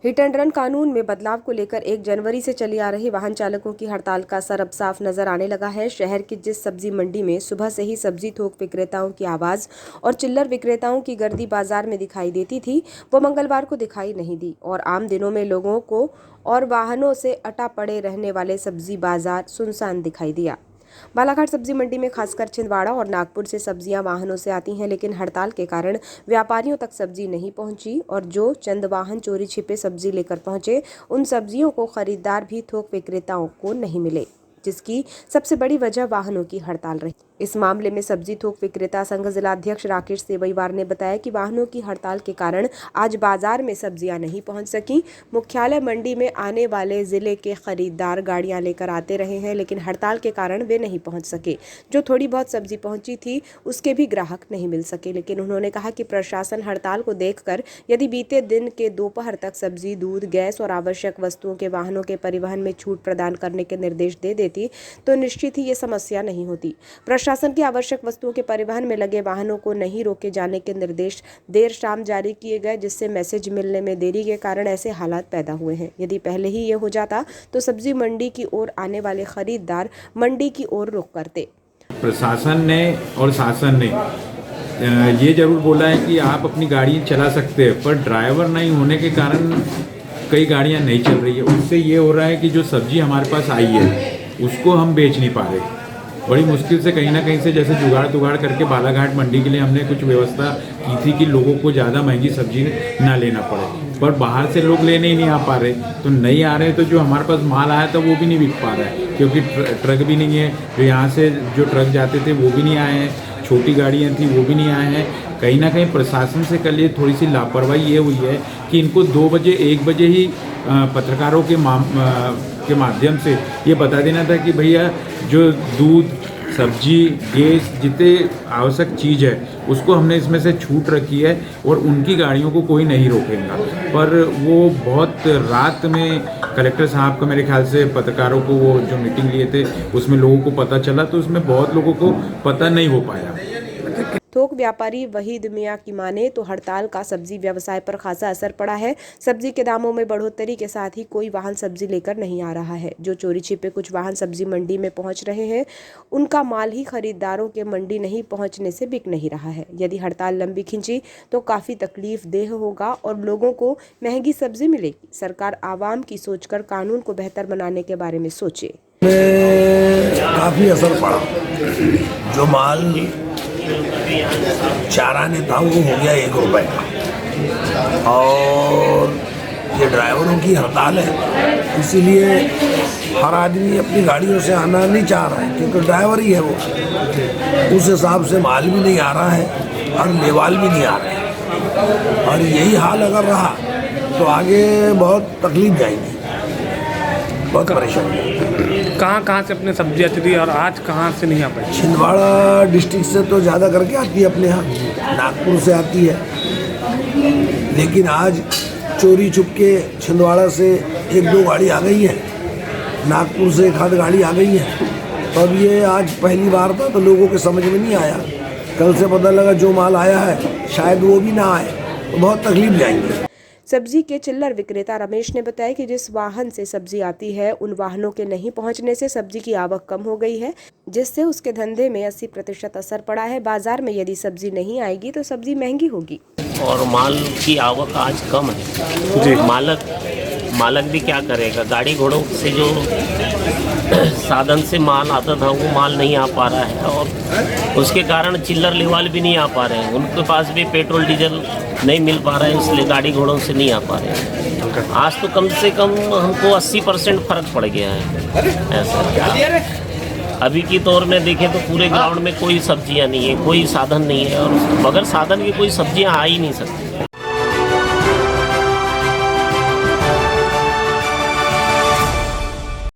Hit and run कानून में बदलाव को लेकर 1 जनवरी से चली आ रही वाहन चालकों की हड़ताल का असर अब साफ नजर आने लगा है। शहर की जिस सब्जी मंडी में सुबह से ही सब्जी थोक विक्रेताओं की आवाज और चिल्लर विक्रेताओं की गर्दी बाजार में दिखाई देती थी, वो मंगलवार को दिखाई नहीं दी और आम दिनों में लोगों को और वाहनों से अटा पड़े रहने वाले सब्जी बाजार सुनसान दिखाई दिया। बालाघाट सब्जी मंडी में खासकर छिंदवाड़ा और नागपुर से सब्जियां वाहनों से आती हैं, लेकिन हड़ताल के कारण व्यापारियों तक सब्जी नहीं पहुंची और जो चंद वाहन चोरी छिपे सब्जी लेकर पहुंचे, उन सब्जियों को खरीदार भी थोक विक्रेताओं को नहीं मिले, जिसकी सबसे बड़ी वजह वाहनों की हड़ताल रही। इस मामले में सब्जी थोक विक्रेता संघ जिला अध्यक्ष राकेश सेवईवार ने बताया कि वाहनों की हड़ताल के कारण आज बाजार में सब्जियां नहीं पहुंच सकी। मुख्यालय मंडी में आने वाले जिले के खरीदार गाड़ियां लेकर आते रहे हैं, लेकिन हड़ताल के कारण वे नहीं पहुंच सके। जो थोड़ी बहुत सब्जी पहुंची थी उसके भी ग्राहक नहीं मिल सके। लेकिन उन्होंने कहा कि प्रशासन हड़ताल को देखकर यदि बीते दिन के दोपहर तक सब्जी, दूध, गैस और आवश्यक वस्तुओं के वाहनों के परिवहन में छूट प्रदान करने के निर्देश दे देती तो निश्चित ही ये समस्या नहीं होती। प्रशासन की आवश्यक वस्तुओं के परिवहन में लगे वाहनों को नहीं रोके जाने के निर्देश देर शाम जारी किए गए, जिससे मैसेज मिलने में देरी के कारण ऐसे हालात पैदा हुए हैं। यदि पहले ही ये हो जाता तो सब्जी मंडी की ओर आने वाले खरीदार मंडी की ओर रुख करते। प्रशासन ने और शासन ने ये जरूर बोला है कि आप अपनी गाड़ी चला सकते हैं, पर ड्राइवर नहीं होने के कारण कई गाड़ियां नहीं चल रही है। उससे ये हो रहा है कि जो सब्जी हमारे पास आई है उसको हम बेच नहीं पा रहे। बड़ी मुश्किल से कहीं ना कहीं से जैसे जुगाड़ करके बालाघाट मंडी के लिए हमने कुछ व्यवस्था की थी कि लोगों को ज़्यादा महंगी सब्जी ना लेना पड़े, पर बाहर से लोग लेने ही नहीं आ पा रहे। तो नहीं आ रहे तो जो हमारे पास माल आया था वो भी नहीं बिक पा रहा है, क्योंकि ट्रक भी नहीं है। जो यहाँ से जो ट्रक जाते थे वो भी नहीं आए हैं, छोटी गाड़ियाँ थी वो भी नहीं आए हैं। कहीं ना कहीं प्रशासन से कल ये थोड़ी सी लापरवाही ये हुई है कि इनको 2 बजे 1 बजे ही पत्रकारों के माध्यम से ये बता देना था कि भैया जो दूध, सब्जी, गैस, जितने आवश्यक चीज़ है उसको हमने इसमें से छूट रखी है और उनकी गाड़ियों को कोई नहीं रोकेगा। पर वो बहुत रात में कलेक्टर साहब का मेरे ख्याल से पत्रकारों को वो जो मीटिंग लिए थे उसमें लोगों को पता चला, तो उसमें बहुत लोगों को पता नहीं हो पाया। थोक व्यापारी वहीद मियां की माने तो हड़ताल का सब्जी व्यवसाय पर खासा असर पड़ा है। सब्जी के दामों में बढ़ोतरी के साथ ही कोई वाहन सब्जी लेकर नहीं आ रहा है। जो चोरी छिपे कुछ वाहन सब्जी मंडी में पहुंच रहे हैं, उनका माल ही खरीदारों के मंडी नहीं पहुंचने से बिक नहीं रहा है। यदि हड़ताल लंबी खिंची तो काफी तकलीफ देह होगा और लोगों को महंगी सब्जी मिलेगी। सरकार आवाम की सोचकर कानून को बेहतर बनाने के बारे में सोचे। काफी असर पड़ा। जो माल चाराने था वो हो गया 1 रुपए का, और ये ड्राइवरों की हड़ताल है, इसीलिए हर आदमी अपनी गाड़ियों से आना नहीं चाह रहा है, क्योंकि ड्राइवर ही है वो। उस हिसाब से माल भी नहीं आ रहा है और लेवाल भी नहीं आ रहे हैं, और यही हाल अगर रहा तो आगे बहुत तकलीफ जाएगी, बहुत परेशानी। कहाँ से अपने सब्जी आती थी और आज कहाँ से नहीं आ पाई? छिंदवाड़ा डिस्ट्रिक्ट से तो ज़्यादा करके आती है अपने यहाँ, नागपुर से आती है, लेकिन आज चोरी छुप के छिंदवाड़ा से 1-2 गाड़ी आ गई है, नागपुर से 1-8 गाड़ी आ गई है। तो अब ये आज पहली बार था तो लोगों के समझ में नहीं आया। कल से पता लगा जो माल आया है शायद वो भी ना आए, तो बहुत तकलीफ जाएंगी। सब्जी के चिल्लर विक्रेता रमेश ने बताया कि जिस वाहन से सब्जी आती है उन वाहनों के नहीं पहुंचने से सब्जी की आवक कम हो गई है, जिससे उसके धंधे में 80% असर पड़ा है। बाजार में यदि सब्जी नहीं आएगी तो सब्जी महंगी होगी और माल की आवक आज कम है जी। मालक भी क्या करेगा, गाड़ी घोड़ों से जो साधन से माल आता था वो माल नहीं आ पा रहा है, और उसके कारण चिल्लर लेवाल भी नहीं आ पा रहे हैं। उनके पास भी पेट्रोल डीजल नहीं मिल पा रहा है, इसलिए गाड़ी घोड़ों से नहीं आ पा रहे हैं। आज तो कम से कम हमको 80% फर्क पड़ गया है ऐसा। अभी की दौर में देखें तो पूरे ग्राउंड में कोई सब्जियां नहीं है, कोई साधन नहीं है, और बगैर साधन की कोई सब्जियां आ ही नहीं सकती।